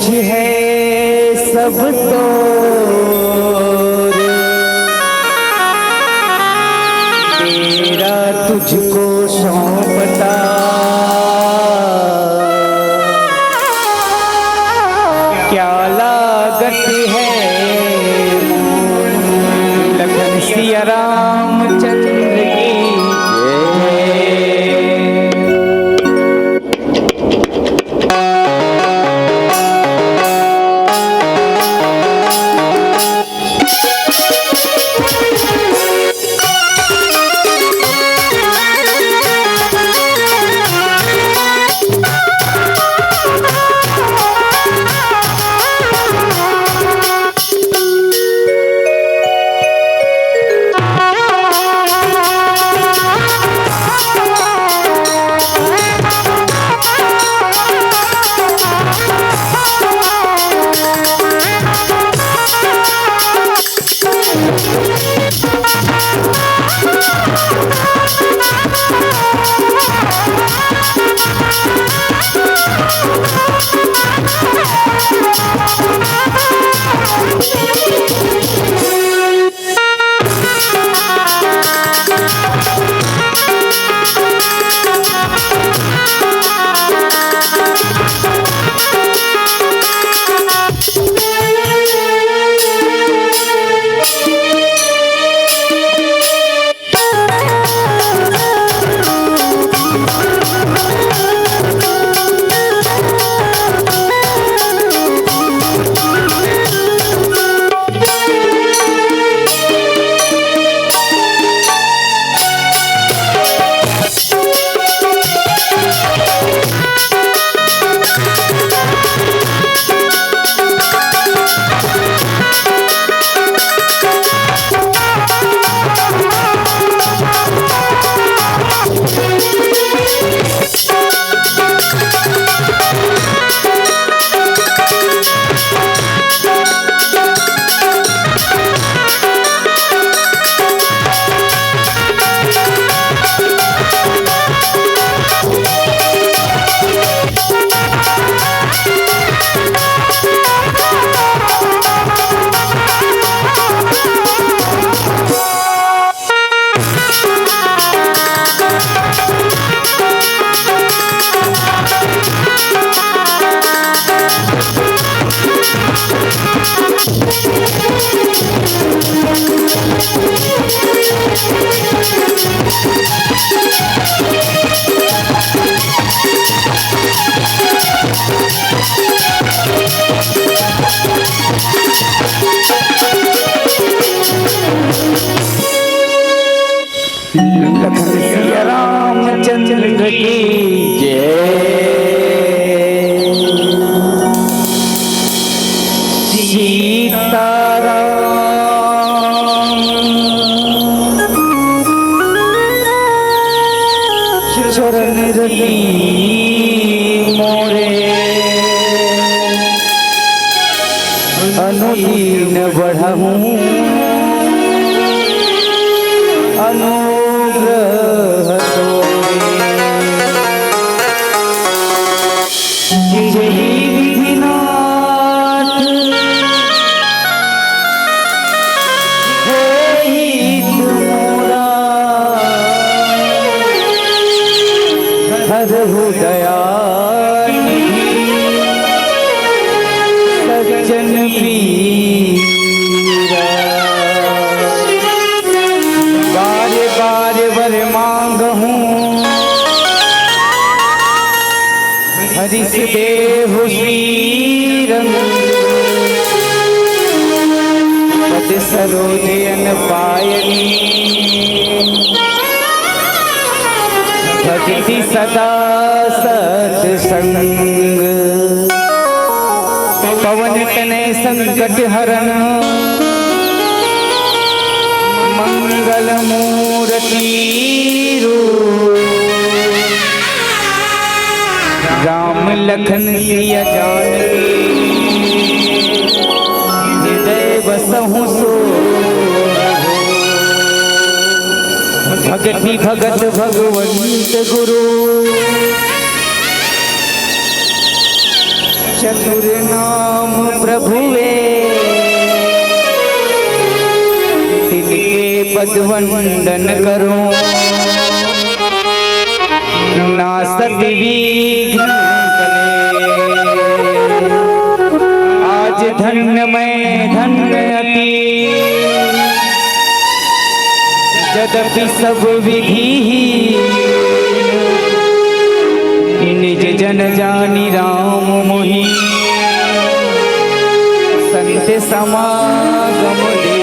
कुछ है सब तो तेरा तुझको सौंपता क्या लागत है लखन सिया रामचंद्र की लखन सिया रामचंद्र की जय। सीताराम चरण रही मोरे अनुदीन बढ़हूँ अनुग्रह जय विधिनाथ हे मोरा हरहु दया सज्जन पीरा बारे बारे वर मांगहूँ हरिस देहु श्रीरंग पद सरोजन पायनी भक्ति सदा सत्संग पवन तनय संकट हरण मंगल मूर्ति राम लखन सिया जानकी हृदय बसहु सो भगति भगत भगवंत गुरु चतुर नाम प्रभुवे तिनके पदवंदन करो नासत विघ्न कले आज धन्य मैं धन्य अति यद्यपि सब विधि निज जन जानी राम मोहि संत समागम दे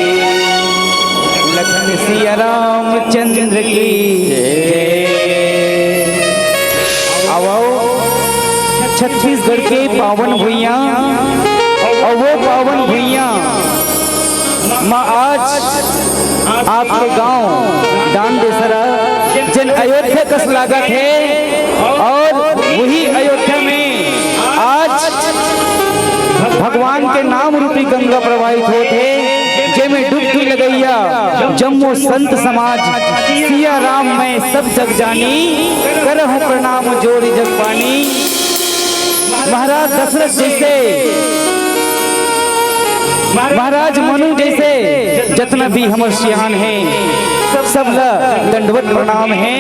लखन सिया रामचंद्र की आओ छत्तीसगढ़ के पावन भुइयां और वो पावन भुइयां माँ आज आपके गांव दानदेसरा जन अयोध्या कस लागत है और वही अयोध्या में आज भगवान के नाम रूपी गंगा प्रवाहित होते जेमे डुबकी लगैया जम्मो संत समाज सिया राम में सब जग जानी करहु प्रणाम जोड़ी जग पानी। महाराज दशरथ जैसे महाराज मनु जैसे जितना भी हमर सियान है सब दंडवत प्रणाम है।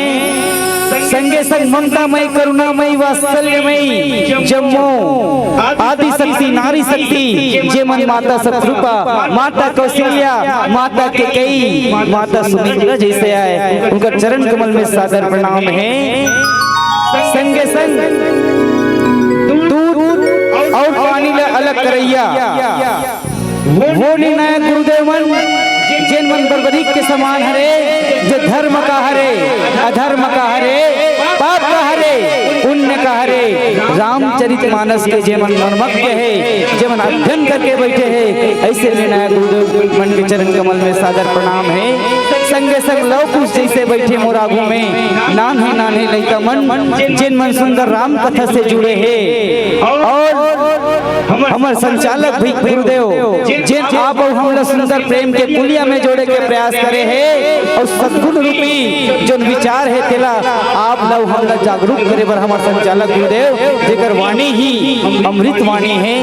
संगे संग ममतामयी करुणामयी वात्सल्यमयी जम्मो आदि शक्ति नारी शक्ति जे मन माता शत्रुपा माता कौशल्या माता केकई माता सुमित्रा जैसे आए उनका चरण कमल में सादर प्रणाम है। संगे संग दूध और पानी ला अलग करैया वो निर्णय गुरुदेव मन जिन मन बर्बरी के समान हरे जो धर्म का हरे अधर्म का हरे पाप का हरे पुण्य का हरे रामचरित मानस के जे मन मर्मज्ञ है जे मन अध्ययन करके बैठे हैं ऐसे निर्णय गुरुदेव मन के चरण कमल में सादर प्रणाम है। संगे संग लव कुश जैसे बैठे मोरागू में नान्हे लड़का मन जिन मन सुंदर राम कथा से जुड़े हैं और हमारे संचालक भी गुरुदेव जिन आप और हम सुंदर प्रेम के कुलिया में जोड़े के प्रयास करे हैं और सद्गुण रूपी जो विचार है तेला आप लव हम जागरूक करे बर हमारे संचालक गुरुदेव जेकर वाणी ही अमृत वाणी है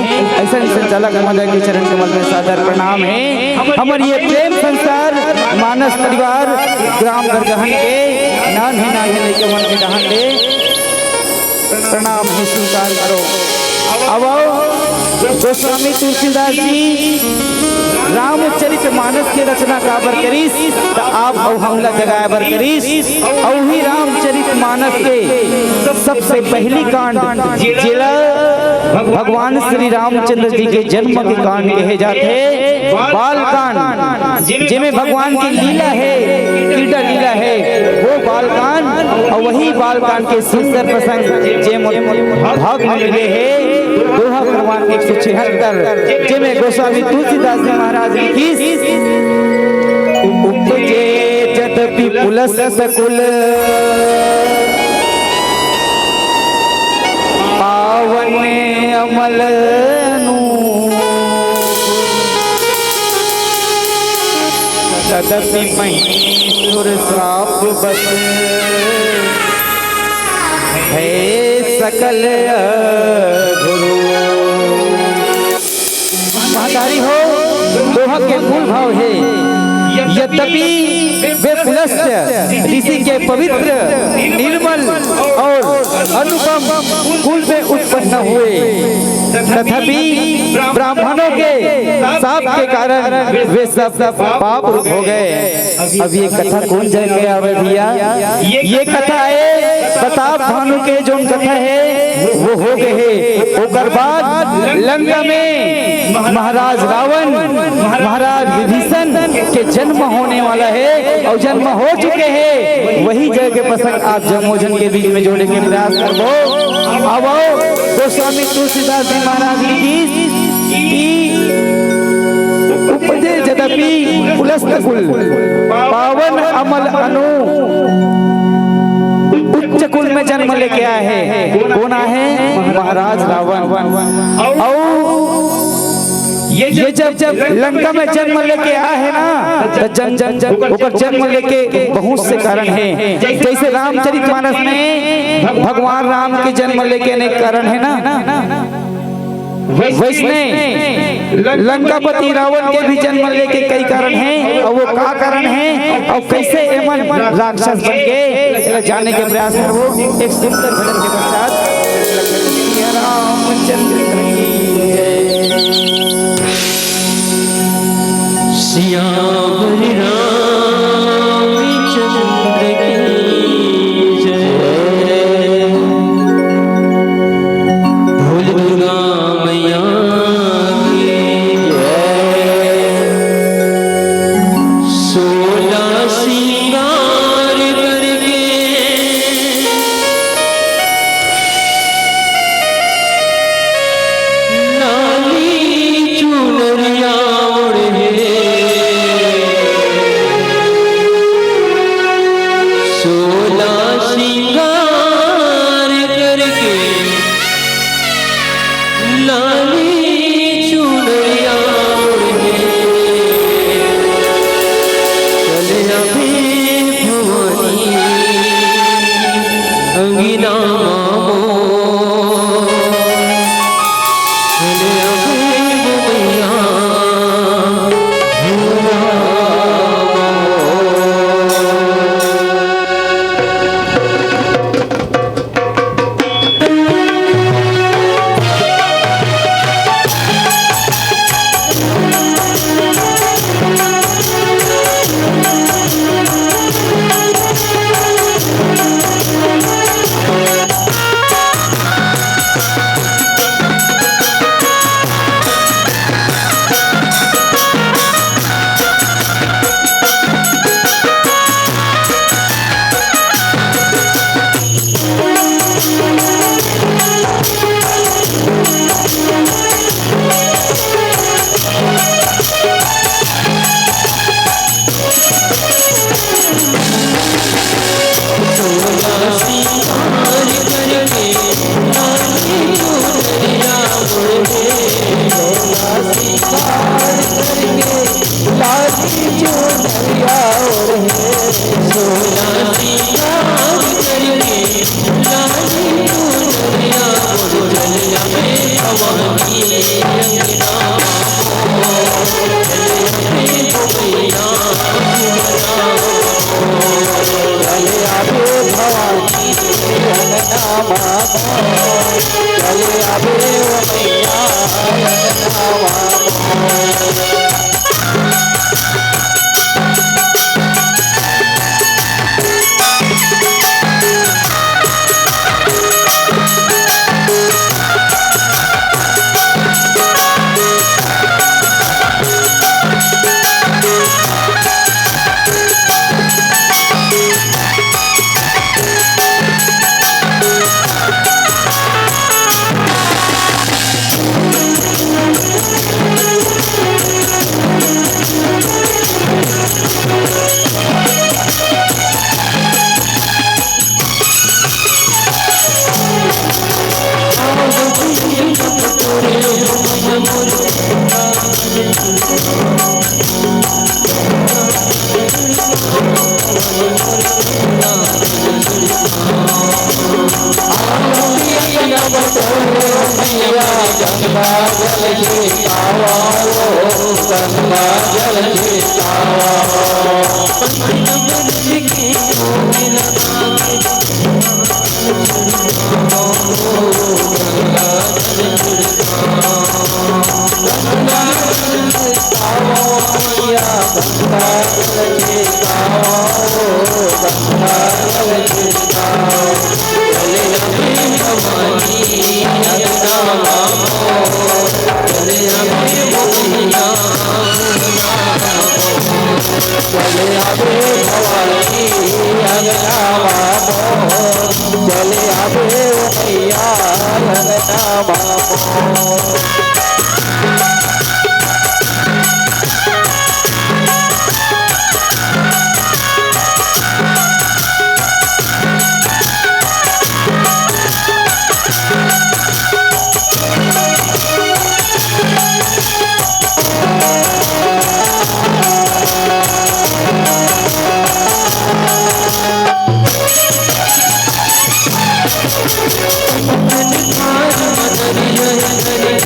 ऐसा संचालक महोदय के चरण कमल में सादर प्रणाम है। हमारे ये प्रेम संसार मानस परिवार ग्राम गरगहन के नान्हे लड़के मन के दहन ले प्रणाम ही स्वीकार करो। अब गोस्वामी तुलसीदास जी रामचरित मानस के रचना काबर करीस तो आप और हमला जगाए बर करीस और ही रामचरित मानस के सबसे पहली कांड जिला भगवान श्री रामचंद्र जी के जन्म के कांड कहे जाते बाल कांड जिसमें भगवान की लीला है क्रीड़ा लीला है वो बाल कांड और वही बाल कांड के सुंदर प्रसंग जे भाग में मिले है दोहा भगवान 176 जिसमें गोस्वामी तुलसीदास जी महाराज की उपजे जदपि पुलस सकुल पावन अमल तदपि महीसुर श्राप बस है सकल गुरु। महतारी हो दोहा के मूल भाव है यद्यपि वे पुलस्त्य ऋषि के पवित्र निर्मल और अनुपम कुल में उत्पन्न हुए तथापि ब्राह्मणों के शाप के कारण वे सब पाप रूप हो गए। अब ये कथा कौन जग गया भैया ये कथा है प्रताप भानु के जो कथा है वो हो गए है ओकर बाद लंका में महाराज रावण महाराज विभीषण के जन्म होने वाला है और जन्म हो चुके हैं वही जगह के प्रसंग आप जमोजन के बीच में जोड़े के प्रयास करो। अब गोस्वामी तुलसीदास जी महाराज की उपजे जदपि पुलस्त कुल पावन अमल अनु उच्च कुल में जन्म लेके आए हैं कौन है महाराज रावण और ये जब लंका में जन्म लेके आए है ना तो जन्म लेके बहुत से कारण है जैसे रामचरितमानस में भगवान राम के जन्म लेके अनेक कारण है ना वैष्णव लंकापति रावण के भी जन्म लेके कई कारण हैं और वो क्या कारण है और कैसे एमन राक्षस बन गए जानने के प्रयास में वो एक सुंदर भजन के पश्चात रामचंद्र की जय श्याम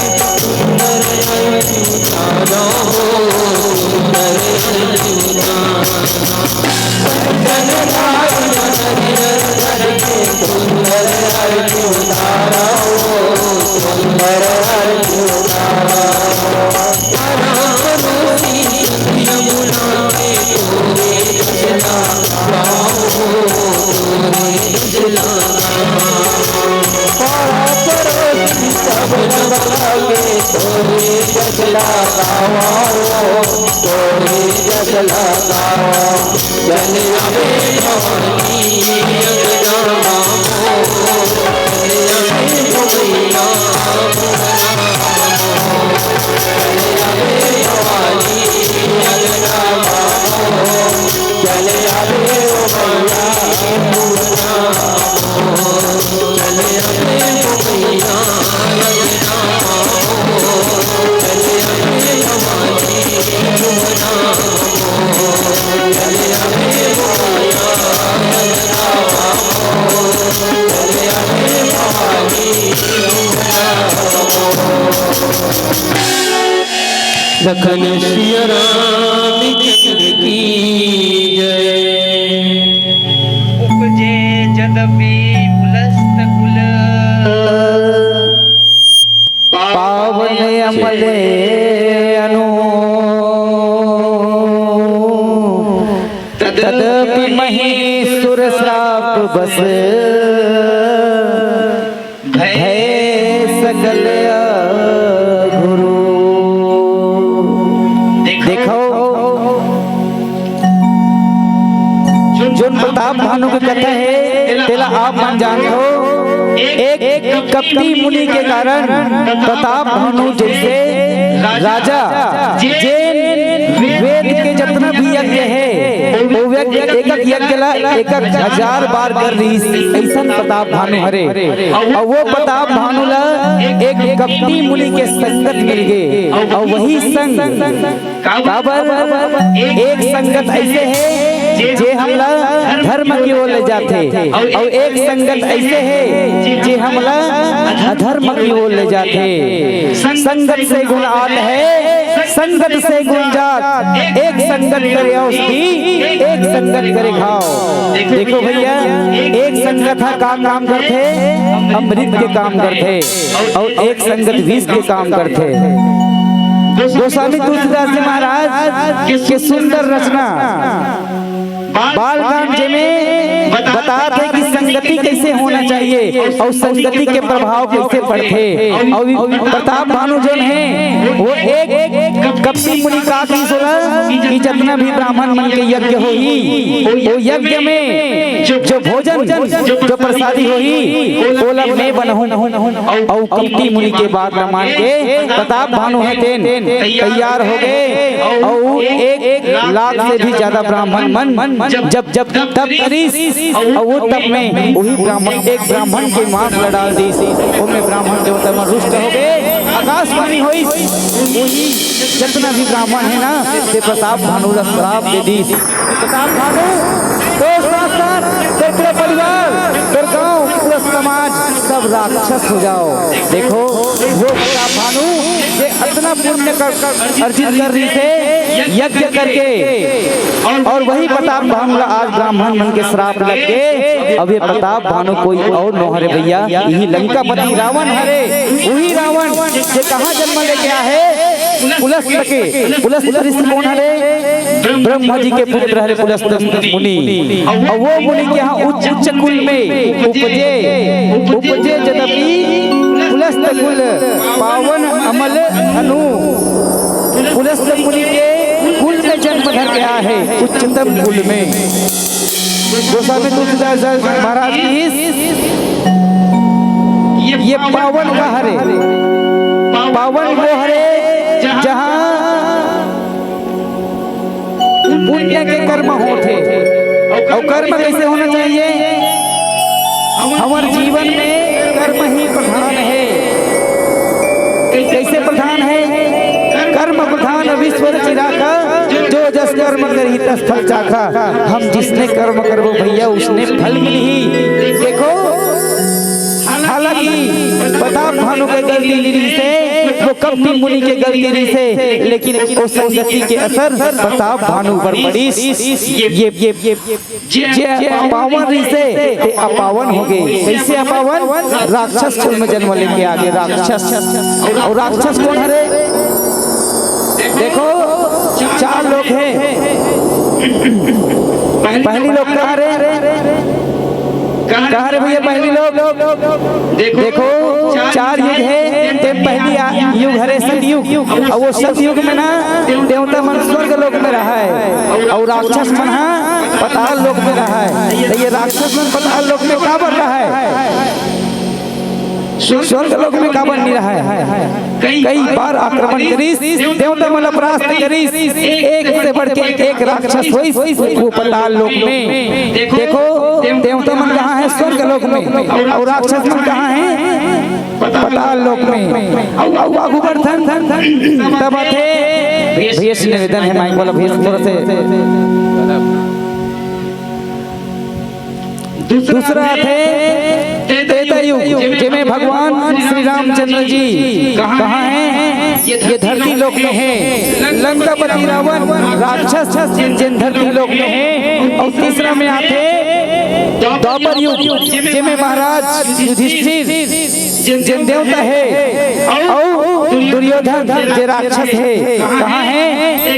Hare के तोरी जगला गाओ, तोरी जगला गाओ। चल आवे भवानी अंगना मामो, चल आवे भैया चल आवे भवानी अंगना मामो, चल आवे भैया चल आवे भैया लखन श्री रामचंद्र की जय। उपजे जदपि पुलस्त कुल, पावन अमले अनु, तदपि महीसुर श्राप बस, भय सकल गुरु। देखो जो प्रताप भानु की कथा है तेला आप मन जानते हो। एक कपटी मुनि के कारण प्रताप भानु जैसे राजा जैन वेद के जितना भी यज्ञ है वो एक यज्ञ ला 1000 बार कर रही ऐसा प्रताप भानु हरे। और वो प्रताप भानु ला एक कपटी मुनि के संगत मिल गए। और वही संग एक संगत ऐसे है जे हमला धर्म की ओर ले जाते, और एक संगत ऐसे है जे हमला अधर्म की ओर ले जाते। संगत से गुण आत है, संगत से गुण जात। एक संगत करे उसकी, एक संगत करे घाव। देखो भैया एक संगत है काम करते अमृत के काम करते, और एक संगत विष के काम करते। गोस्वामी तुलसीदास जी महाराज के सुंदर रचना बालकांड में बताते कि संगति कैसे होना चाहिए और संगति के प्रभाव कैसे पड़ते। और प्रताप भानु जो है वो एक कपटी मुनि का सुना कि जितना भी ब्राह्मण मन के यज्ञ होई वो यज्ञ में जो भोजन जो प्रसादी होई वो लब में बनहूं। और कपटी मुनि के बात मान के प्रताप भानु है तैयार हो गए। और 1 लाख से भी ज्यादा ब्राह्मण मन जब तब करीस, और वो तब में वही एक ब्राह्मण के मांस डाल दी। उनमें ब्राह्मण देवता में रुष्ट हो गए। आकाशवाणी हुई वही जितना भी ब्राह्मण है ना ते प्रताप भानु का श्राप दे दी। प्रताप भानु तो तेरे परिवार तेरे गांव पूरा समाज सब राक्षस हो जाओ। देखो वो प्रताप भानु से इतना पुण्य अर्जित कर रही थे यज्ञ करके, और वही प्रताप भानु आज ब्राह्मण मन के श्राप लग के। अब ये प्रताप भानु कोई और न हरे भैया, यही लंकापति रावण हरे। वही रावण ये कहाँ जन्म लेके आया है? पुलस्त के। पुलस्त ऋषि कौन हरे? ब्रह्मा जी के पुत्र हरे पुलस्त मुनि। और वो मुनि के यहाँ उच्च कुल में उपजे जदपि पुलस्त कुल पावन अमल अनु। पुलस्त मुनि के कुल में जन्म धर गया है, उच्चतम कुल में। गोस्वामी तुलसीदास महाराज ये पावन का हरे, पावन वो हरे जहाँ पुण्य के कर्म होते। और कर्म कैसे होना चाहिए? हमारे जीवन में कर्म ही प्रधान है। कैसे प्रधान है? कर्म प्रधान विश्वर चिराका, जो जस कर्म करी तस फल चाखा। हम जिसने कर्म करवो भैया उसने फल मिली। देखो हालांकि प्रताप भानु के गलती से वो कपटी मुनि के गलती से, लेकिन उस संगति के असर प्रताप भानु पर पड़ी। ये अपावन से अपावन हो गए। कैसे अपावन? राक्षस कुल में जन्म लेके आगे राक्षस। और राक्षस कौन हरे? देखो 4 लोग हैं। पहली लोग कहाँ रहे? कहा रे भैया पहली लोग देखो 4 युग है। ते पहली युग है सतयुग, और वो सतयुग में ना देवता मन स्वर्ग लोक में रहा है और राक्षस मन पाताल लोक में रहा है। तो ये राक्षस मन पाताल लोक में काबर रहा है, स्वर्ग लोक में काबर नहीं रहा है। कई बार आक्रमण करीस, देवता मन परास्त करीस, एक से बढ़ के एक राक्षस होइस वो पाताल लोक में। देखो देवता मन कहाँ है, स्वर्ग लोक में, और राक्षस मन कहाँ है, पाताल लोक में। और आगू बढ़थन तब आथे भैया से निवेदन है, माइक वाला भैया थोड़ा से दूसरा थे त्रेता युग, जिसमें भगवान श्री रामचंद्र जी कहाँ हैं, ये धरती लोक में है। लंकापति रावण राक्षस जिन धरती लोक में है। और तीसरा में आते द्वापर युग, जिसमें महाराज युधिष्ठिर जिन देवता है, और दुर्योधन जो राक्षस है। कहाँ है,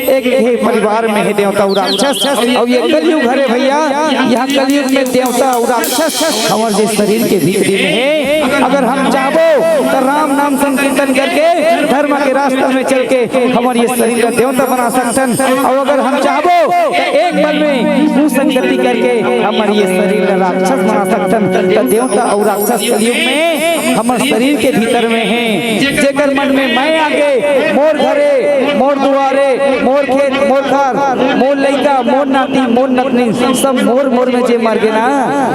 एक ही परिवार में है देवता और राक्षस। और ये कलयुग है भैया, यहाँ कलयुग में देवता और राक्षस हमारे शरीर के भीतरी में है। अगर हम चाहो तो राम नाम संकीर्तन करके धर्म के रास्ते में चल के हमारे ये शरीर का देवता बना सकतन। और अगर हम चाहो तो एक पल में सुसंगति करके हमारे ये शरीर का राक्षस बना सकतन। तो देवता और राक्षस कलयुग में हमारे शरीर के भीतर में है। जेकर मन में मैं आगे, मोर घरे, मोर दुआरे, मोर खेत, मोर खार, मोर लइका, मोर नाती, मोर नतनी, सब मोर मोर में जे मर गए ना,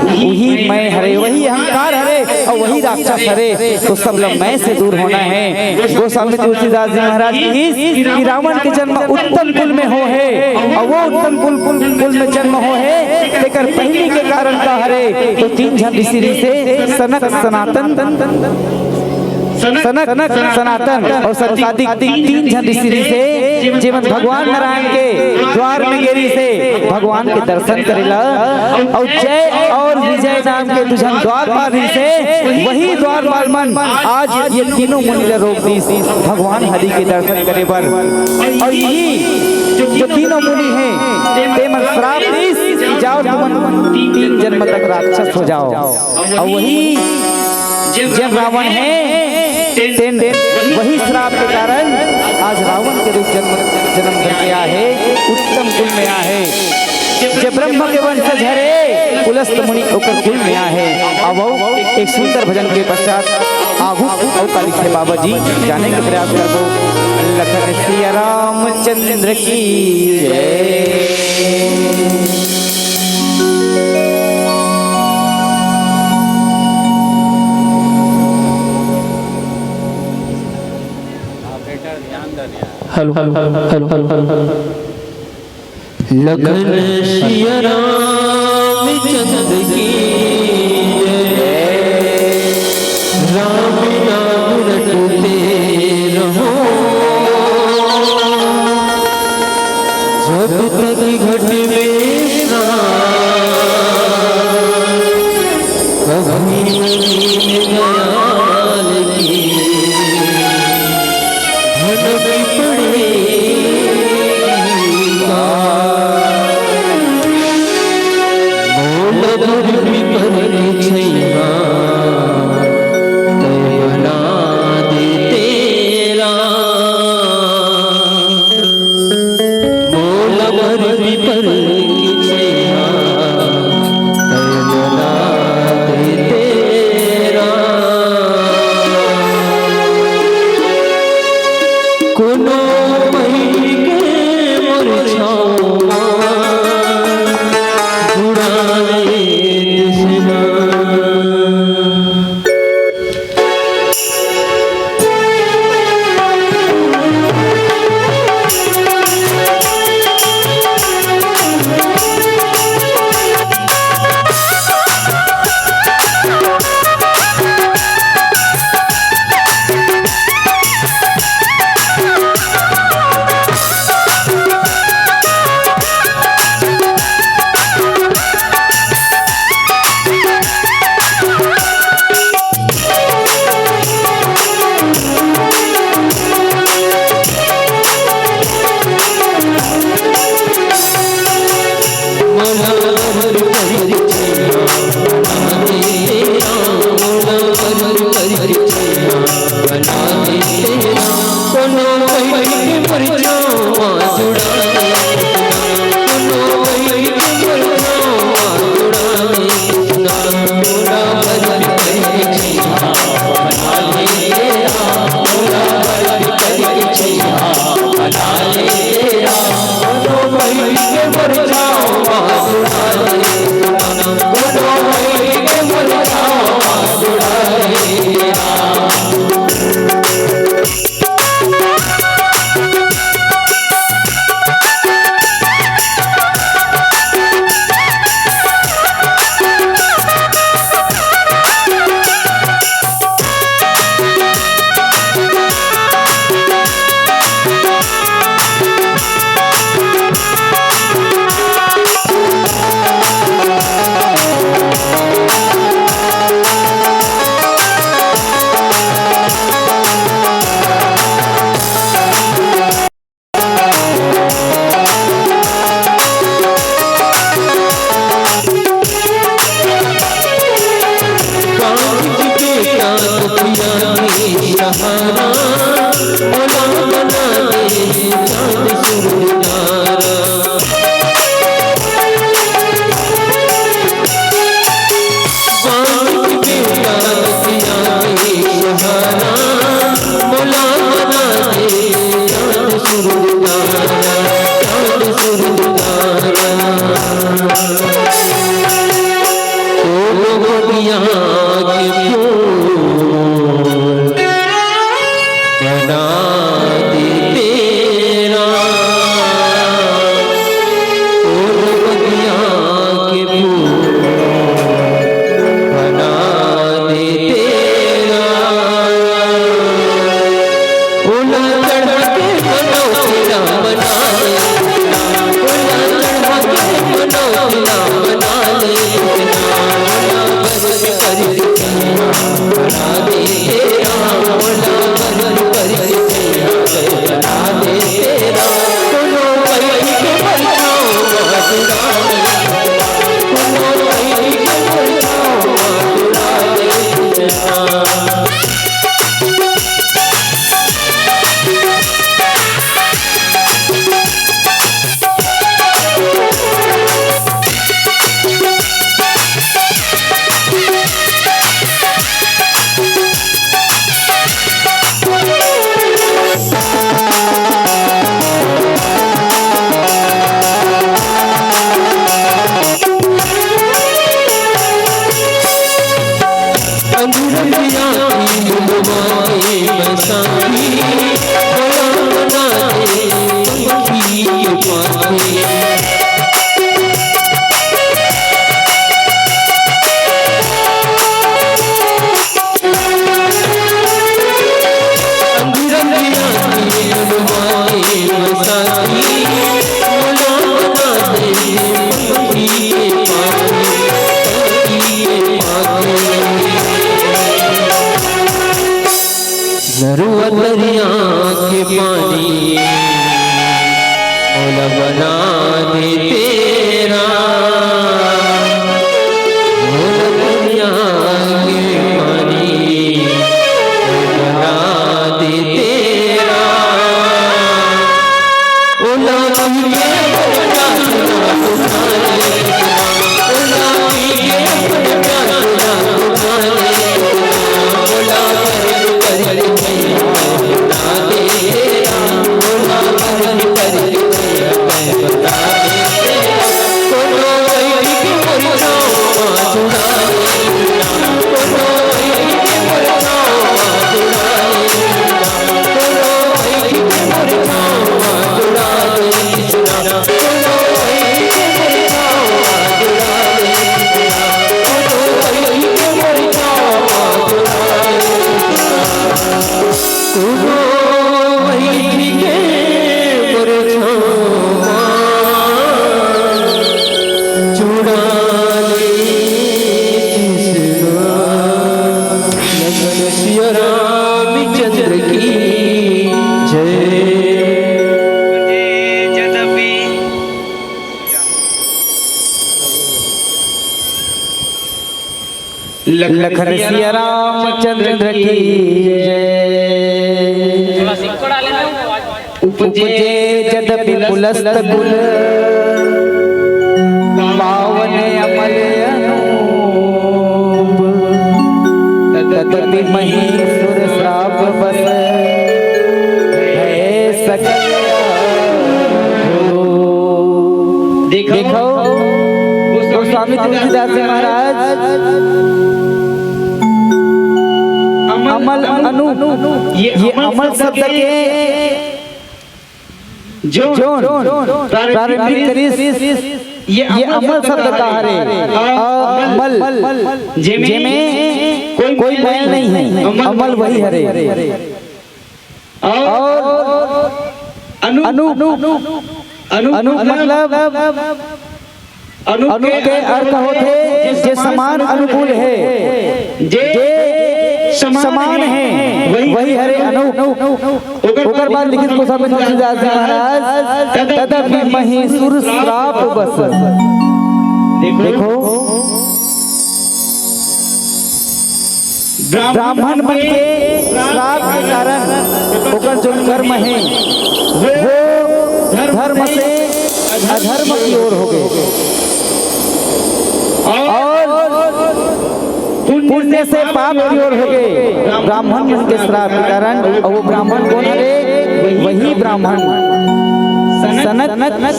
वही मैं हरे, वही अहंकार हरे, और वही राक्षस हरे। तो सब लोग मैं से दूर होना है। गोस्वामी तुलसीदास जी महाराज की रावण के जन्म उत्तम कुल में हो है, और वो उत्तम कुल में जन्म हो है। लेकर पहली के कारण का हरे, तो 3 जन ऋषि से सनक, सनातन और सनकादिक 3 जन ऋषि से जीवन भगवान नारायण के द्वार में गेरी से भगवान के दर्शन करेला। और जय और विजय नाम के दुजन द्वारपाल से वही द्वारपाल मन आज ये तीनों मुनि रोक दी भगवान हरि के दर्शन करे पर। और यही जो तीनों मुनि हैं ते मन श्राप दी जाओ तुम 3 जन्म तक राक्षस हो जाओ। और वही जब रावण है वही श्राप के कारण आज रावण के रूप जन्म करके आया है, उत्तम कुल में आया है। जब ब्रह्म के वंशज हरे कुलस्थ मुनि होकर कुल में आया है। अब एक सुंदर भजन के पश्चात आगू का लिखे बाबा जी जाने के प्रयास करो। लखन सिया रामचंद्र की जय। Hello hello hello hello hello Lakhan Siya Ramchandra की जय। राम नाम रटते रहो जब तक घट में कभी दयाल की दे तेरा कोनो कहीं के मर जाओ माँ जुड़ा दे कोनो कहीं के मर जाओ माँ जुड़ा दे तोरा भर करके छैया बना ले तेरा तोरा भर करके छैया बना ले तेरा कोनो कहीं के मर जाओ माँ जुड़ा दे कोनो कहीं के मर जाओ माँ जुड़ा दे तेरा दरिया के पानी मौला बना दे तेरा मौला दरिया के पानी बना दे तेरा ओला के बना लखन सिया रामचंद्र की जय। उपजे जदपि पुलस्त कुल पावन अमल अनूप तदपि महीसुर श्राप बस है सकल देखो गोस्वामी तुलसीदास जी महाराज अमल अनूप ये अमल शब्द के जोन प्रारंभिक करीस ये अमल शब्द का हरे अमल जेमे कोई मैल नहीं है अमल वही हरे और अनूप मतलब अनु के अर्थ होते जे समान अनुकूल है जे समान है वही हरे अनूप ओकर बाद लिखित गोस्वामी तुलसीदास जी महाराज तदपि महीसुर श्राप बस देखो ब्राह्मण बन के श्राप के कारण ओकर जो कर्म है वो धर्म से अधर्म की ओर हो गए और पुण्य से पाप की ओर हो गए ब्राह्मण बन के श्राप के कारण। और वो ब्राह्मण कौन है? वही ब्राह्मण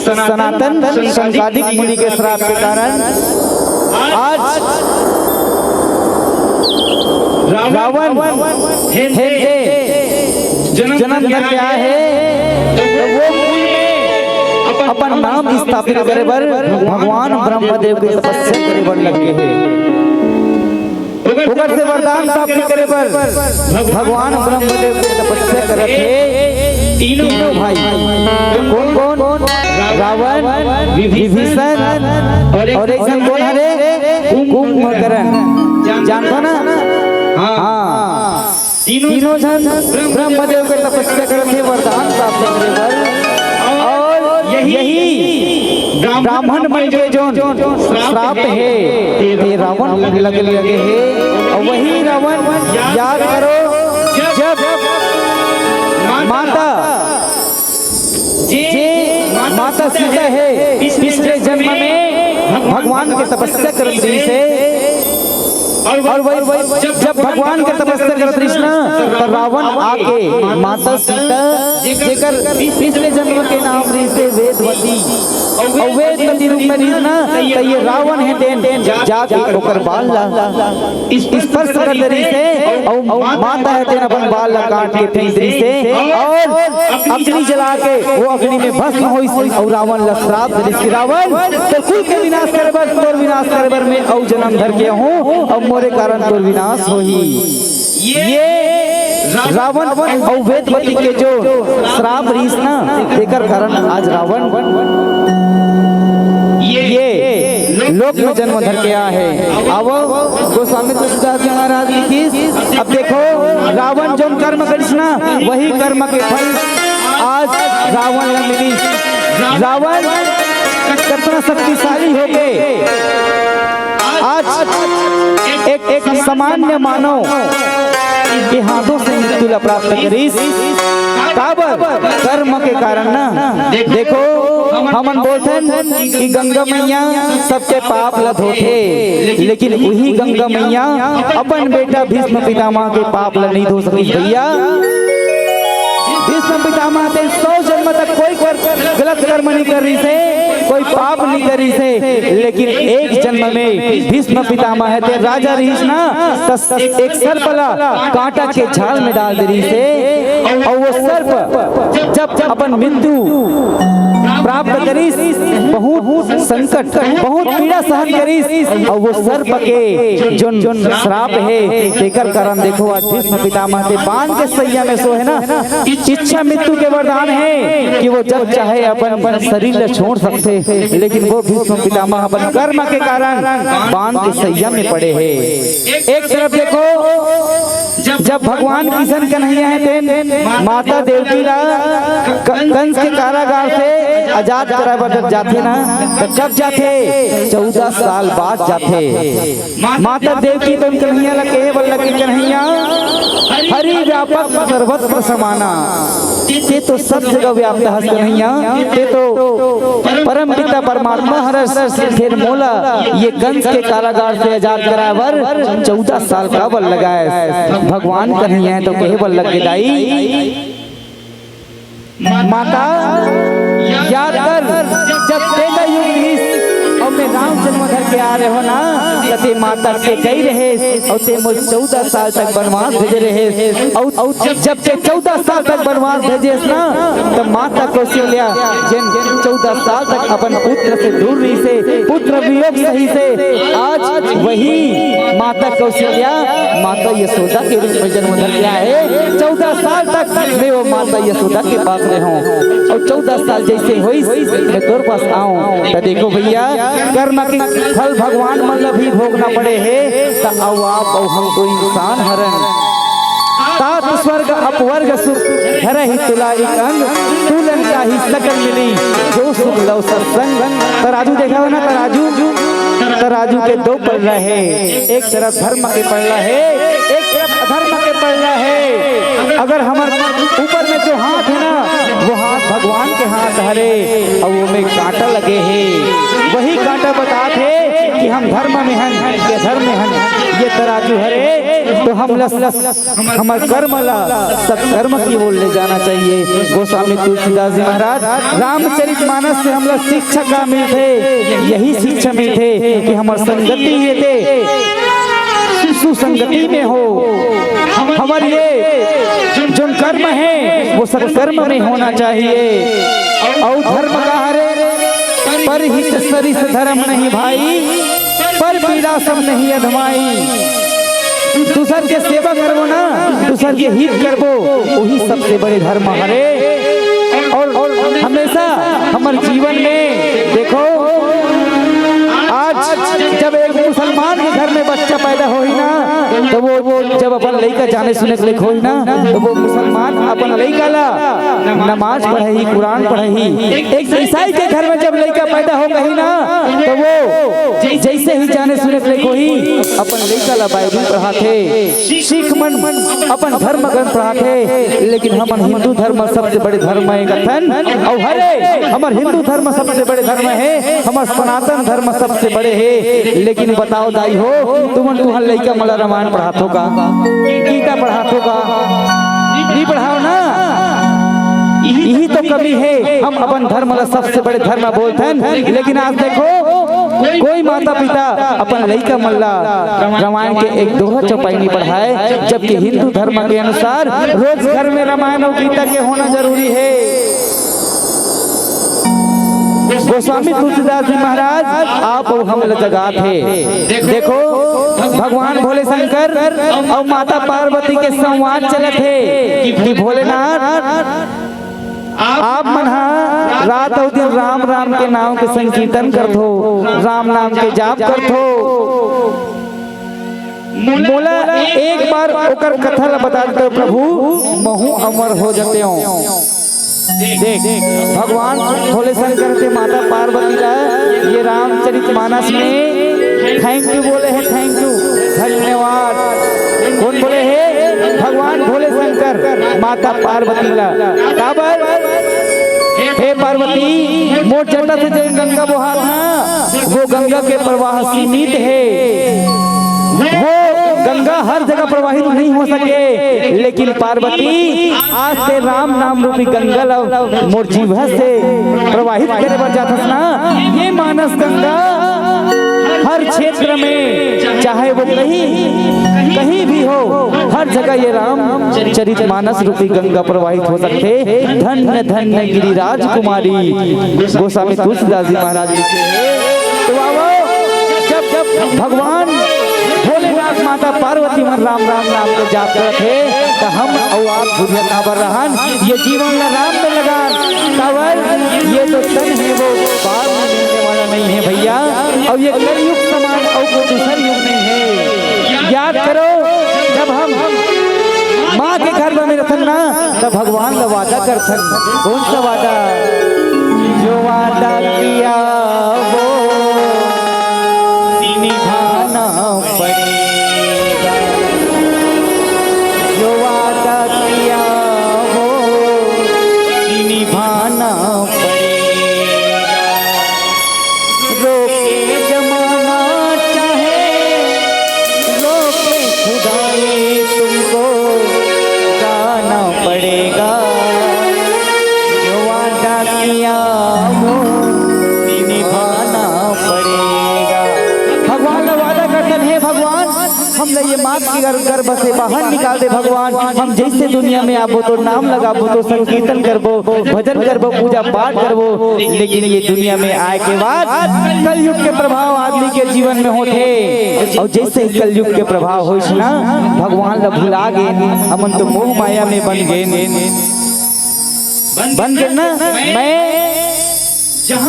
सनातन संकादिक मुनि के श्राप के कारण आज रावण जन्म करके आए हैं। तो वो अपन नाम स्थापित करे बर भगवान ब्रह्मदेव के तपस्या करे बर लगे हैं। उगर से वरदान प्राप्त करे पर भगवान ब्रह्मदेव के तपस्या करते हैं तीनों भाई। कौन रावण विभीषण और एक जन कौन हरे कुंभकर्ण जानता ना? हाँ तीनों जन ब्रह्मदेव के तपस्या करते वरदान प्राप्त करे पर और यही ब्राह्मण बन गए जो श्राप है ते रावण लगे है। और वही रावण याद करो जब माता सीता है पिछले जन्म में भगवान के तपस्या करती से और वही जब भगवान के तपस्या करती ना तो रावण आके माता सीता जेकर पिछले जन्म के नाम से वेदवती और वेदवती रूप में ना तो ये रावण है देन जाके ओकर बाल ला स्पर्श कर दरी से और माता है देन अपन बाल ला काट के तीसरी से और अग्नि जला के वो अग्नि में भस्म होई और रावण ला श्राप दे कि रावण तो कुल के विनाश करे बर तोर विनाश करे बर मैं औ जन्म धर के हूं और मोरे कारण तोर विनाश होई। ये रावण और वेदवती के जो श्राप रीस ना देकर कारण आज रावण ये लोक में जन्म धर के आया है। अब गोस्वामी तुलसीदास जी महाराज लिखी अब देखो रावण जो कर्म कृष्णा वही कर्म के फल आज रावण मिली। रावण कितना शक्तिशाली हो गए आज एक सामान्य मानव के हाथों से मृत्यु प्राप्त करी कर्म के कारण ना। देखो हमन बोलते कि गंगा मैया सबके पाप ला धोते लेकिन वही गंगा मैया अपन बेटा भीष्म पितामह के पाप ला नहीं धो सकी भैया। भीष्म पितामह ते 100 जन्म तक कोई गलत कर्म नहीं कर रही से कोई पाप नहीं कर रही से लेकिन एक जन्म में भीष्म पितामह है ते राजा रहीस ना एक सर्प ला कांटा के झाल में डाल दे रही से और वो सर्प जब अपन मृत्यु प्राप्त करीस बहुत संकट बहुत पीड़ा सहन करीस और वो सर्प के जो श्राप है देकर कारण देखो आज भीष्म पितामह के बांध के सैया में सो है ना इच्छा मृत्यु के वरदान है कि वो जब चाहे अपन शरीर ले छोड़ सकते लेकिन वो भीष्म पितामह अपन कर्म के कारण बांध के सैया में पड़े हैं। एक तरफ देखो जब भगवान किशन कन्हैया है माता देवकी ला कंस के कारागार से आजाद कराए जब जाते ना तो कब जाते 14 साल बाद जाते। माता देवकी तो कन्हैया ला कहे बोल के कन्हैया हरि व्यापक सर्वत्र समाना ते तो सब जगह व्याप्त हस कन्हैया, ते तो परम पिता परमात्मा हरस फिर मोला ये कंस के कारागार से आजाद करावर 14 साल का बल लगाए। भगवान कन्हैया है तो कहे बल लग के दाई। माता याद कर जब तेरा युग और मैं राम जन्म धर के आ रहे हो ना, ते माता के कही रहे और ते मुझे 14 साल तक बनवास भेजे रहे। और जब ते 14 साल तक बनवास भेजे ना, तो माता कौशल्या जिन 14 साल तक अपन पुत्र से दूर रही से, पुत्र वियोग सही से, आज वही माता कौशल्या माता यशोदा के रूप में जन्म धर के आए। 14 साल तक मैं वो माता यशोदा के पास रहे हूँ और 14 साल जैसे हुई मैं तोर पास आऊँ। तो देखो भैया कर्म के फल भगवान मतलब भी भोगना पड़े है। तो आओ आप और हम कोई इंसान हरण तात स्वर्ग अपवर्ग सुख धर ही तुलाई अंग तुलन का ही सकल मिली जो सुख लव सत्संग। तराजू देखा हो ना, तराजू के दो पल्ला है, एक तरफ धर्म के पल्ला है, एक तरफ अधर्म के पल्ला है। अगर हमारे ऊपर में जो हाथ है ना, वो हाथ भगवान के हाथ हरे और वो में कांटा लगे है। वही कांटा बताते कि हम धर्म में हैं या धर्म में हैं। ये तराजू हरे तो हम हमारे कर्म ला सत्कर्म की ओर ले जाना चाहिए। गोस्वामी तुलसीदास जी महाराज रामचरितमानस से हम लोग शिक्षा का मिलते, यही शिक्षा मिलते कि हमारी संगति ये थे सुसंगति में हो। हमारे ये जो कर्म है वो सत्कर्म में होना चाहिए। और धर्म का हरे पर हित सरिस धर्म नहीं भाई, पर पीड़ा सब नहीं अधमाई। दूसर के सेवा करबो ना, दूसर के हित करबो, वही सबसे बड़े धर्म हरे। और हमेशा हमारे जीवन में देखो, आज जब एक मुसलमान के घर में बच्चा पैदा हो ही ना, तो वो जब अपन लड़का जाने सुने के लिए खोई ना, तो वो मुसलमान अपन लड़का ला नमाज पढ़े ही, कुरान पढ़े ही। एक ईसाई के घर में जब लड़का पैदा हो गई ना, तो वो जैसे ही जाने सुने के लिए कोई अपन लड़का ला बाइबल पढ़ाते, सिख मन अपन धर्म ग्रंथ पढ़ाते। लेकिन हमारे हिंदू धर्म सबसे बड़े धर्म है कथन, और हरे हमारे हिंदू धर्म सबसे बड़े धर्म है, हमारे सनातन धर्म सबसे बड़े है। लेकिन बताओ दाई हो, तुमन लड़का मला रामायण पढ़ातो का, गीता पढ़ातो का, नहीं पढ़ाओ ना। यही तो कमी है, हम अपन धर्म ला सबसे बड़े धर्म बोलते हैं। लेकिन आज देखो कोई माता पिता अपन लड़का मल्ला रामायण के एक दोहा चौपाई नहीं पढ़ाए, जबकि हिंदू धर्म के अनुसार रोज घर में रामायण और गीता के होना जरूरी है। गोस्वामी तुलसीदास जी महाराज आप और हम जगह थे। देखो भगवान भोले शंकर और माता पार्वती के संवाद चले थे कि भोलेनाथ आप मना रात और दिन राम राम के नाम के संकीर्तन कर दो, राम नाम के जाप कर दो। मोला एक बार ओकर कथा बता दो प्रभु, महू अमर हो जाते हो। देख भगवान भोले शंकर से माता पार्वती ला ये रामचरितमानस में थैंक यू बोले हैं, थैंक यू धन्यवाद। कौन बोले हैं? भगवान भोले शंकर माता पार्वती ला। काबर हे पार्वती, मोट जटा से जो गंगा बहा था वो गंगा के प्रवाह सीमित है, वो गंगा हर जगह प्रवाहित नहीं हो सके। लेकिन पार्वती आज से राम नाम रूपी गंगा मोर जीभ से प्रवाहित करे बर जाथस ना। ये मानस गंगा हर क्षेत्र में, चाहे वो कहीं भी हो, हर जगह ये राम चरित मानस रूपी गंगा प्रवाहित हो सकते। धन्य धन्य गिरिराज कुमारी गोस्वामी तुलसीदास जी महाराज तो जब भगवान भोलेनाथ माता पार्वती मन राम राम नाम को जाप करते, तो हम और आप दुनिया काबर रहन, ये जीवन ला राम में लगा काबर। ये तो तन है वो बार में मिलने वाला नहीं है भैया, और ये कलयुग समान और कोई दूसरा युग नहीं है। याद करो जब हम माँ के घर में रहते ना, तब भगवान का वादा करते। कौन सा वादा? जो वादा किया वो निभाना पड़ेगा, जो वादा किया वो हमने ये मात की गर्भ से बाहर निकाल दे भगवान। हम जैसे दुनिया में आबो तो नाम लगाबो तो संकीर्तन करबो, भजन करबो, पूजा पाठ करबो, लेकिन ये दुनिया में आए के बाद कलयुग के प्रभाव आदमी के जीवन में होते। और जैसे ही कलयुग के प्रभाव हो ना भगवान ला भुला गए, हमन तो मोह माया में बन गए ना। मैं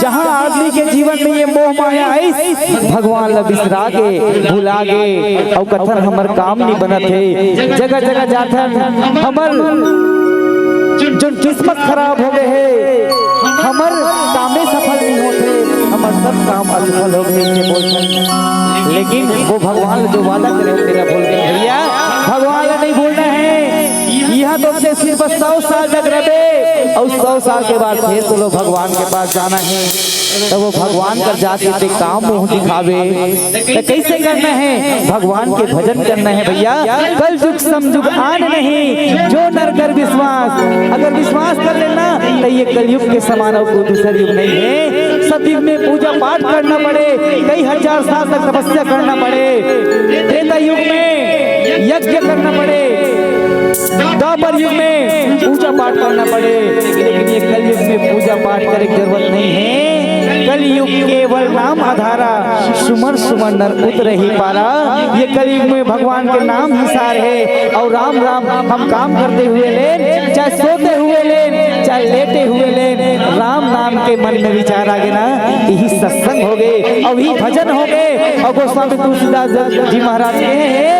जहाँ आदमी के जीवन में ये मोह माया आई, भगवान ला बिसरा के भुला गए और कथन हमर काम नहीं बनत है। जगह जगह जाथन हमर जो किस्मत खराब हो गए है, हमर कामे सफल नहीं होते, हमर सब काम असफल हो गए। लेकिन वो भगवान जो वादा करे तेरा बोल गए भैया, भगवान नहीं भूलना है। यहाँ तो अपने सिर्फ 100 साल तक रहे और 100 साल के बाद फिर तो लोग भगवान के पास जाना है। तो वो भगवान कर जाके काम मुँह दिखावे तो कैसे करना है? भगवान के भजन करना है भैया। कल युग समयुग आन नहीं, जो नर कर विश्वास। अगर विश्वास कर लेना तो ये कलयुग के समान और कोई दूसरा युग नहीं है। सतयुग में पूजा पाठ करना पड़े, कई हजार साल तक तपस्या करना पड़े, त्रेता युग में यज्ञ करना पड़े, द्वापर युग में पूजा पाठ करना पड़े। लेकिन ये कलयुग में पूजा पाठ करने की जरूरत नहीं है। कलयुग केवल नाम आधारा, सुमर सुमर नर उतर ही पारा। ये कलयुग में भगवान के नाम ही सार है। और राम राम हम काम करते हुए लेन, चाहे सोते हुए लेन, चाहे लेटे हुए लेन, राम नाम के मन में विचार आ गए ना, यही सत्संग हो गए और यही भजन हो गए। और गोस्वामी तुलसीदास जी महाराज कहे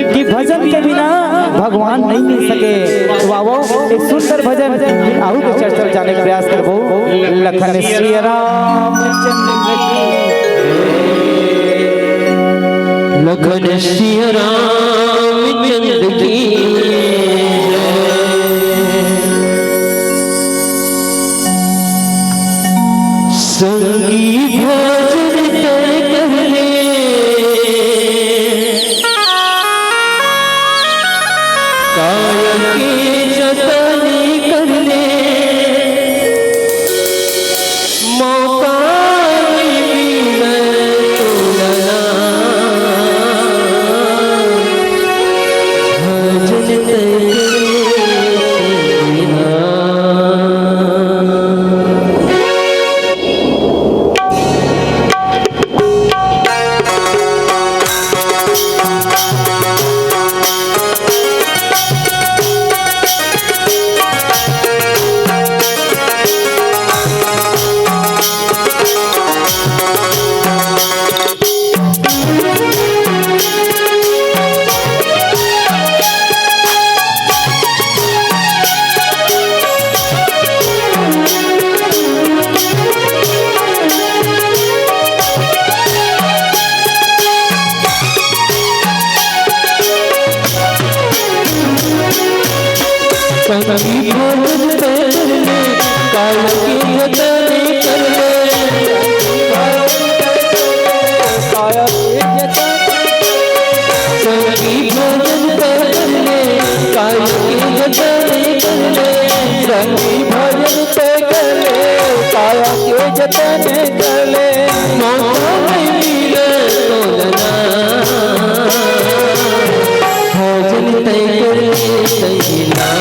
कि भजन के बिना भगवान नहीं मिल सके। तो आओ एक सुंदर भजन आहू के चर्चा जाने का प्रयास करबो। लखन श्री रामचंद्र की, लखन श्री रामचंद्र की, संगी भजन कर ले, काया के जतन कर ले, मौका मिले तो लना, भजन तेरा। संगी भजन कर ले, काया के जतन कर ले, संगी भजन कर ले, काया के जतन कर ले, संगी भजन कर ले, काया के जतन कर ले, मौका मिले तो लना, भजन कर ले सैला।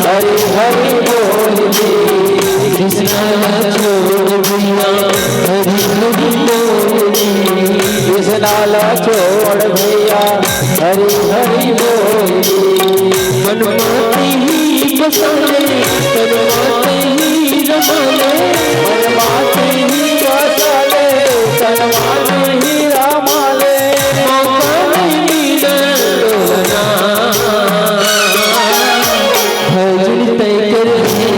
हरि हरि बोल कृष्ण छोड़ भैया हरि हरि बोल। नाला छोड़ भैया हरि हरि बोली मन माते ही बसाले तन माते ही रमाले मन माते ही बसाले तन माते ही रमाले मौका नहीं मिले डोलना भजन तय कर सजना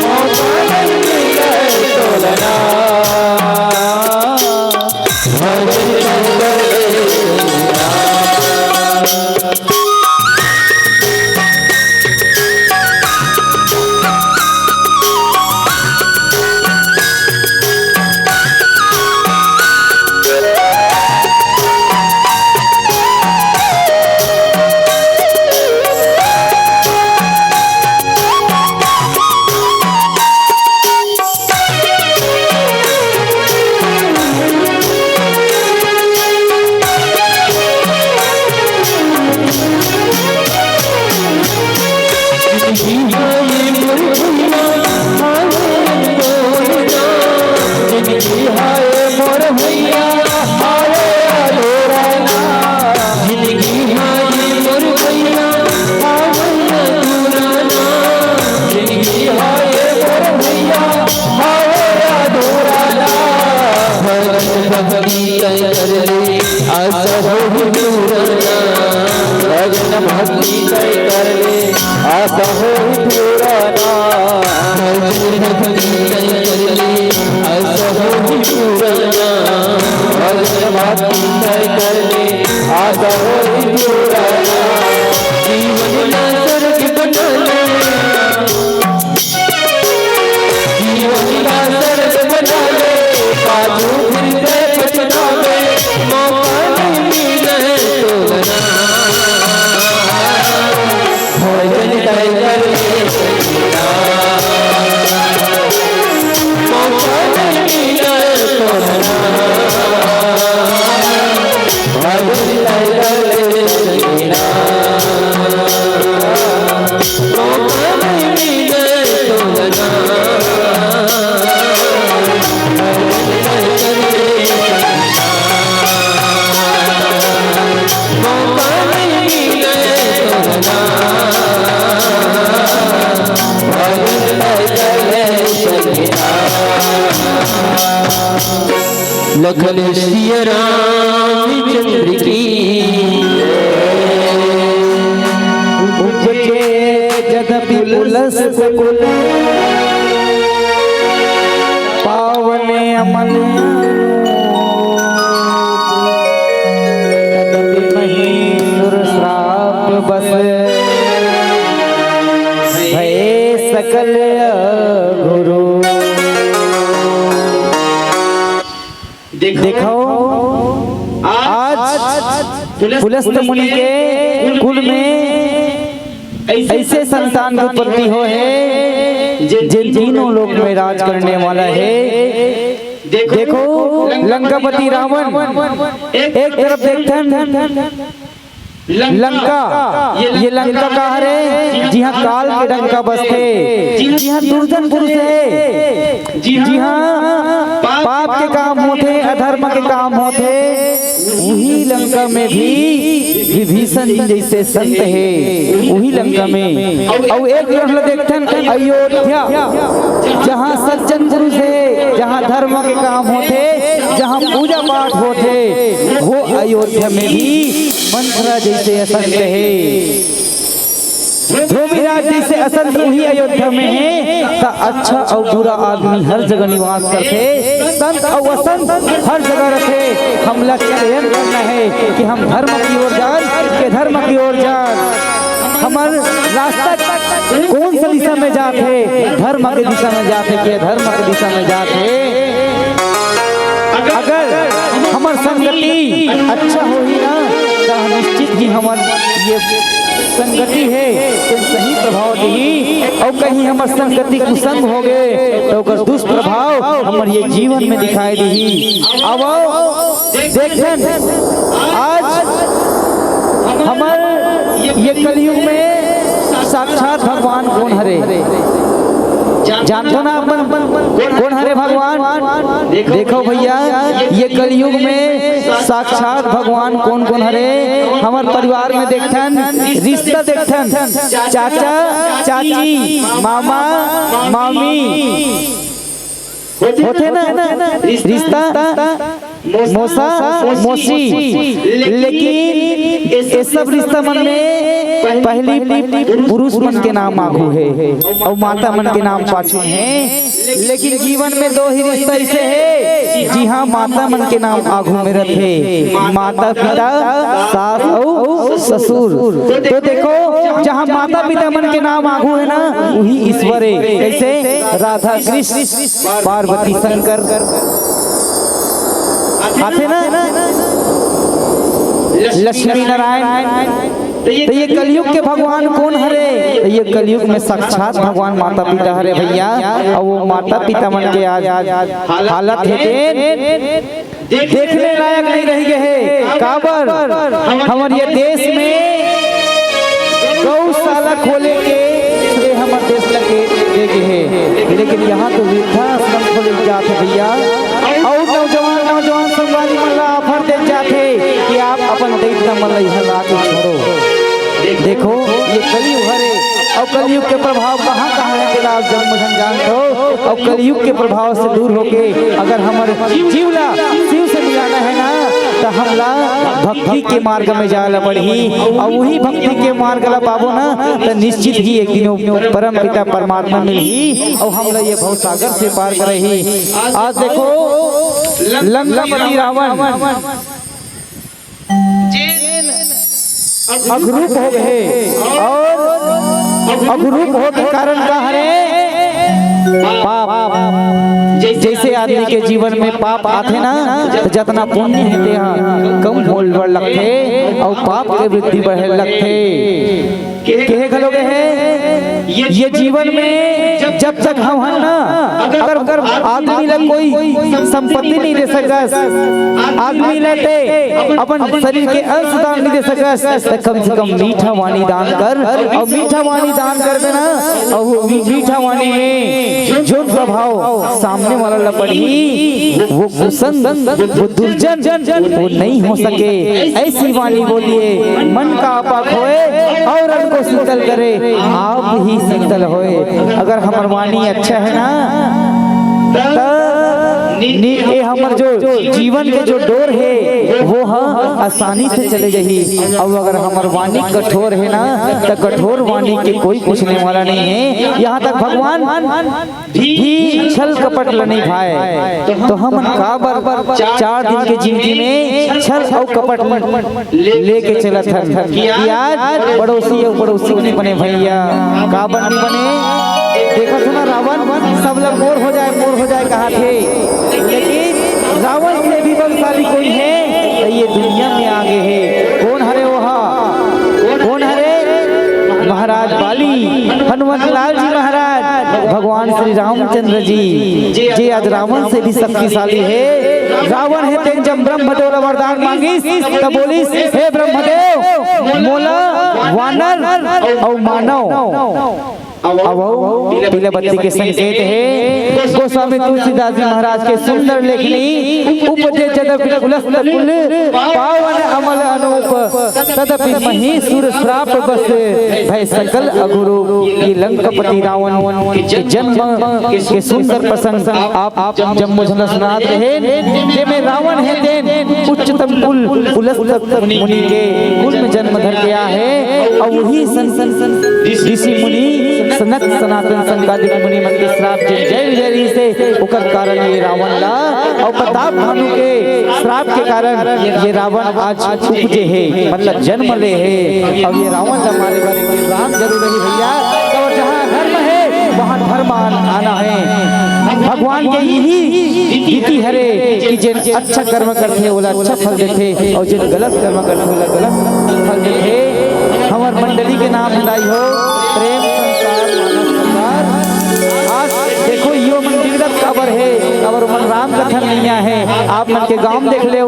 मौका नहीं मिले डोलना भजन तय कर लखन श्री रामचंद्र की उपजे जदपि पुलस्त कुल पावने अमन तदपि महीसुर श्राप बस भये सकल गुरु। देखो आज पुलस्त मुनि के कुल में ऐसे संतान की उत्पत्ति हो है जिन तीनों लोक में राज करने वाला है। देखो लंकापति रावण एक तरफ देखते लंका, ये लंका कहाँ है? जी हाँ, काल के डंका बसते, जी हाँ दुर्जन पुरुष है, जी हाँ पाप के काम होते, अधर्म के काम होते। वही लंका में भी विभीषण जैसे संत है, वही लंका में। और एक तरफ देखते अयोध्या, जहाँ सज्जन पुरुष है, जहाँ धर्म के काम होते, जहाँ पूजा पाठ होते, वो अयोध्या में भी मंथरा जैसे असंत है। ध्रुविराज जैसे असंत वही अयोध्या में है। तो अच्छा और बुरा आदमी हर जगह निवास करते, संत और असंत हर जगह रखे। हम चयन करना है कि हम धर्म की ओर जान के धर्म की ओर जान। हमार रास्ता कौन सा दिशा में जाते? धर्म के दिशा में जाते के धर्म के दिशा में जाते। अगर हमार संगति अच्छा हो ही ना तो निश्चित ही हमार ये संगति है तो सही प्रभाव दी। और कहीं हमार संगति कुसंग हो गए तो उसका दुष्प्रभाव हमार ये जीवन में दिखाई दी। अब देखें आज हमार ये कलयुग में साक्षात भगवान कौन हरे? जानते ना अपन कौन हरे भगवान? देखो भैया ये कलयुग में साक्षात भगवान कौन कौन हरे हमार परिवार में देखथन, रिश्ता देखथन, चाचा चाची, मामा मामी होते ना रिश्ता, मौसा मौसी, लेकिन ये सब रिश्ता मन में पहली पुरुष मन के नाम आगू है और माता मन के नाम पाछू है। लेकिन जीवन में दो ही रिश्ता ऐसे है, जी हाँ, माता मन के नाम आगू में रखे, माता पिता सास और ससुर। तो देखो जहाँ माता पिता मन के नाम आगू है ना वही ईश्वर है। कैसे? राधा कृष्ण, पार्वती शंकर आते ना, लक्ष्मी नारायण। तो ये कलयुग के भगवान कौन हरे? तो ये कलयुग में साक्षात भगवान माता पिता हरे भैया। और वो माता पिता मन के आज हालत है देखने लायक नहीं रह गए है। काबर हमारे ये देश में गौशाला खोले के हमारे देश लगे देखे है, लेकिन यहाँ तो वृद्धाश्रम खोले जाते भैया। और नौजवान संगवारी मल्ला ऑफर दे जाते कि आप अपन दैत्य मल्ला यहाँ ला के छोड़ो। देखो ये कलयुग हरे और कलयुग के प्रभाव कहाँ कहाँ है तेरा आप जन्म जानते हो। और कलयुग के प्रभाव से दूर होके अगर हमारे जीवला शिव से मिलाना है ना तो हमला भक्ति के मार्ग में जाला पड़ी। और वही भक्ति के मार्ग ला पाबो ना तो निश्चित ही एक दिन परम पिता परमात्मा मिली और हमला ये भव सागर से पार करही। आज देखो लंकापति रावण अघरूप हो गए और अघरूप हो के कारण का हरे पाप। जैसे आदमी के जीवन में पाप आते ना तो जितना पुण्य है तेहा कम होल बढ़ लगते और पाप के वृद्धि बढ़े लगते। कहे गलोगे है ये जीवन में जब तक हम हैं ना अगर आदमी ला कोई संपत्ति नहीं दे सकस, आदमी लेते अपन शरीर के अंश दान नहीं दे सकस, तो कम से कम मीठा वाणी दान कर। और मीठा वाणी दान कर देना और वो मीठा वाणी में जो प्रभाव सामने वाला ला पड़ी वो कुसंग वो दुर्जन वो नहीं हो सके। ऐसी वाणी बोलिए मन का आपा खोए और को शीतल करे, आप ही शीतल होए। अगर हमार वाणी अच्छा है ना ये हमार जो जीवन के जो डोर है वो हाँ आसानी से चले जाही। और अगर हमार वाणी कठोर है ना तो कठोर वाणी के कोई पूछने वाला नहीं है। यहाँ तक भगवान भी छल कपट नहीं भाए तो हम का बार 4 दिन के जिंदगी में छल और कपट लेके चला था कि आज पड़ोसी और पड़ोसी नहीं बने भैया। का बने देखो सुना रावण सब लोग मोर हो जाए कहा थे, लेकिन रावण से भी बलशाली कोई है ये दुनिया में आगे है। कौन हरे वहाँ कौन हरे? महाराज बाली, हनुमत लाल जी महाराज, भगवान श्री रामचंद्र जी आज रावण से भी शक्तिशाली है। रावण है तेन जब ब्रह्मदेव वरदान मांगी तब बोली हे ब्रह्मदेव मोला वानर और मानव पीले बत्ती के संकेत है। गोस्वामी तुलसीदास जी महाराज के सुंदर लेखनी उपजे जदपि कुलस्त कुल पावन अमल अनूप तदपि महीसुर श्राप बस भय सकल अगुरु। ये लंकापति रावण के जन्म के सुंदर प्रसंग आप जब मुझे सुनात रहे में रावण है तेन उच्चतम कुल कुलस्त मुनि के कुल में जन्म धर गया है। और वही ऋषि मुनि सनक सनातन संगादिक मुनि मन के श्राप जय विजयी से उकर कारण ये रावण ला और प्रताप भानु के श्राप के कारण ये रावण आज उपजे है मतलब जन्म ले है। अब ये रावण हमारे बारे में राम जरूर नहीं भैया। और जहाँ धर्म है वहाँ धर्म आना है। भगवान के यही रीति हरे कि जिन अच्छा कर्म करते वो अच्छा फल देते और जिन गलत कर्म करते वो गलत फल देते। हमार मंडली के नाम हंदाई हो प्रेम संसार मानव संसार। आज देखो यो मंदिर काबर है और मन राम कथा नहीं है। आप मन के गांव देख ले,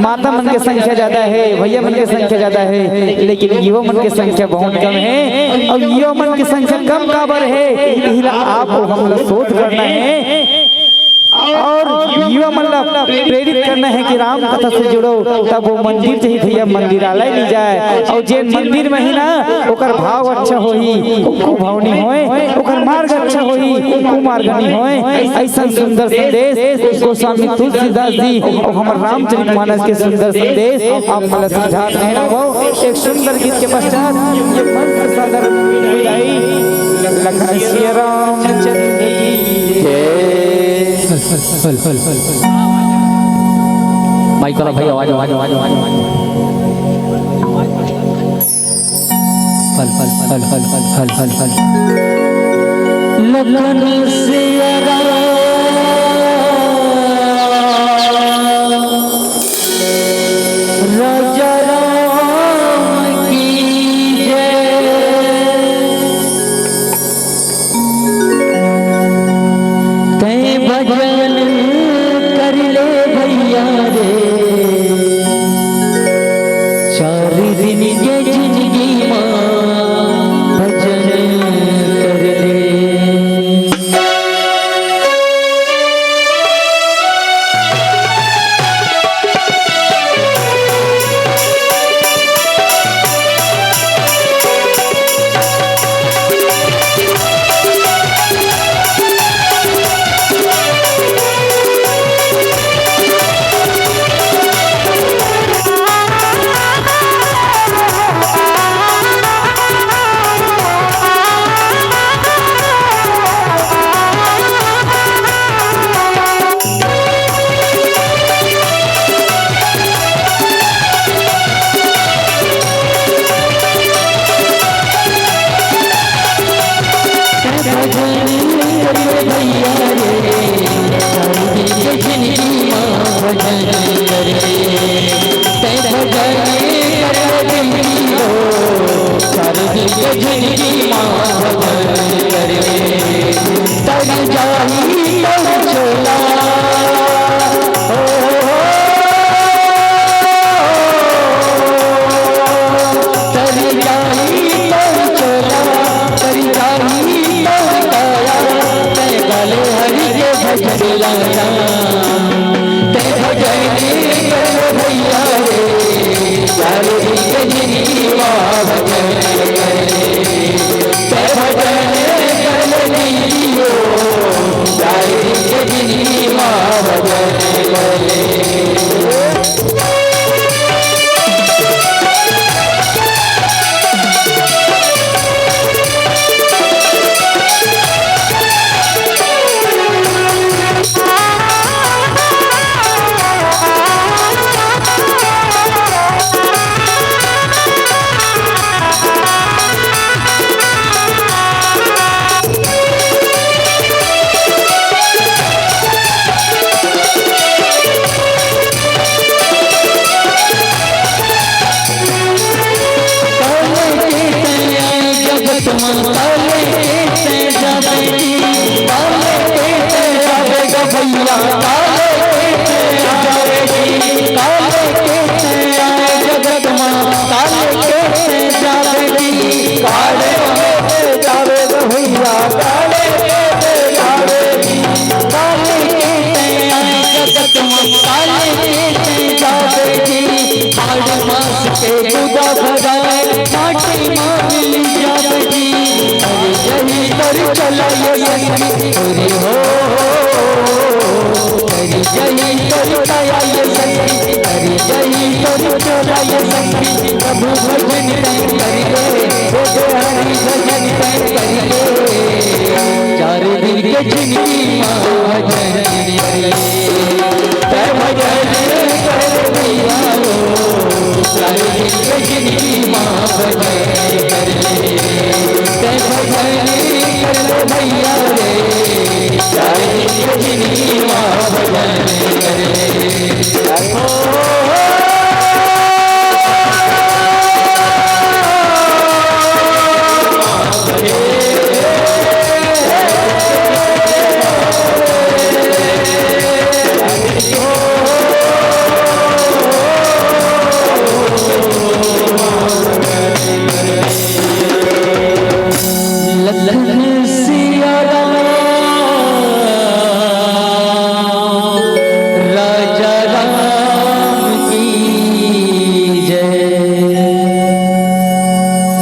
माता मन के संख्या ज्यादा है, भैया मन की संख्या ज्यादा है, लेकिन युवा मन की संख्या बहुत कम है। और युवा मन की संख्या कम काबर है, आपको हम लोग सोच करना है और युवा मतलब प्रेरित करना है कि राम कथा से जुड़ो। तब वो मंदिर चाहिए भैया, मंदिरालय नहीं जाए। और जे मंदिर में ही ना ओकर भाव अच्छा होही, कुभावनी होए, ओकर मार्ग अच्छा होही, कुमार्गनी होए। ऐसा सुंदर संदेश गोस्वामी तुलसीदास जी और हमारे रामचरितमानस के सुंदर संदेश आप मला समझा रहे हैं। एक सुंदर गीत के पश्चात ये मंत्र सागर विदाई लखन श्री रामचंद्र की जय। माइक वाला भाई आवाज आवाज आवाज आवाज फल फल फल फल फल फल फल फल लखन श्री राजा राम की जय। तै भजन कर ले भैया रे, चार दिन के जिंदगी माँ भजन कर ले। भैया रे